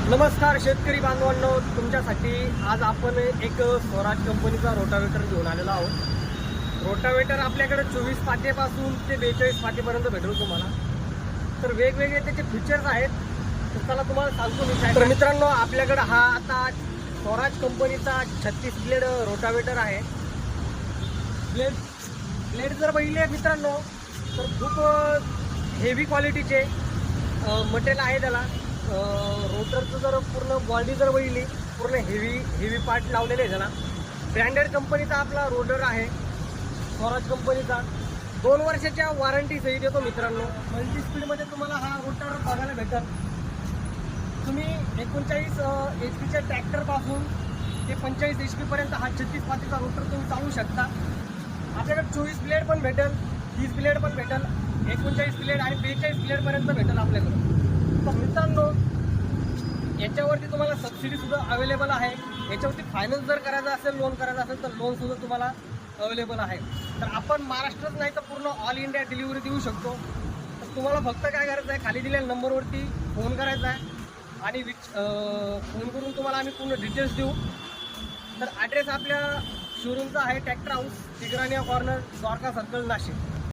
नमस्कार शेतकरी बांधवांनो, तुमच्यासाठी आज आपण एक स्वराज कंपनीचा रोटावेटर घेऊन आलेलो आहोत। रोटावेटर आपल्याकडे 24 पातेपासून ते 42 पातेपर्यंत भेटेल तुम्हाला। तर वेगवेगळे त्याचे फीचर्स आहेत, तर चला तुम्हाला सांगतो मी। तर मित्रांनो, आपल्याकडे हा आता स्वराज कंपनीचा 36 ब्लेड रोटावेटर आहे। ब्लेड जर बघितले मित्रांनो तर खूप हेवी क्वालिटीचे मटेरियल आहे त्याला। रोटरचं जर पूर्ण बॉडी जर बघितली, पूर्ण हेवी पार्ट लावलेले आहे त्याला। ब्रँडेड कंपनीचा आपला रोटर आहे, स्वराज कंपनीचा। 2 वर्षाच्या वॉरंटी सहित येतो मित्रांनो। मल्टी स्पीडमध्ये तुम्हाला हा रोटर बघायला भेटेल। तुम्ही 39 HP ट्रॅक्टरपासून ते 45 HP पर्यंत हा 36 पातीचा रोटर तुम्ही चालवू शकता। आपल्याकडे 24 ब्लेड पण भेटेल, 30 ब्लेड पण भेटेल, 39 ब्लेड आणि 42 ब्लेड पर्यंत भेटेल आपल्याकडे। तर मित्रांनो, याच्यावरती तुम्हाला सबसिडी सुद्धा अवेलेबल आहे। याच्यावरती फायनान्स जर करायचं असेल, लोन करायचं असेल तर लोन सुद्धा तुम्हाला अवेलेबल आहे। तर आपण महाराष्ट्रात नाही तर पूर्ण ऑल इंडिया डिलिव्हरी देऊ शकतो। तर तुम्हाला फक्त काय करायचं आहे, खाली दिलेल्या नंबरवरती फोन करायचा आहे आणि फोन करून तुम्हाला आम्ही पूर्ण डिटेल्स देऊ। तर ॲड्रेस आपल्या शोरूमचा आहे tractor house, Tigrania corner, Dwarka circle, Nashik.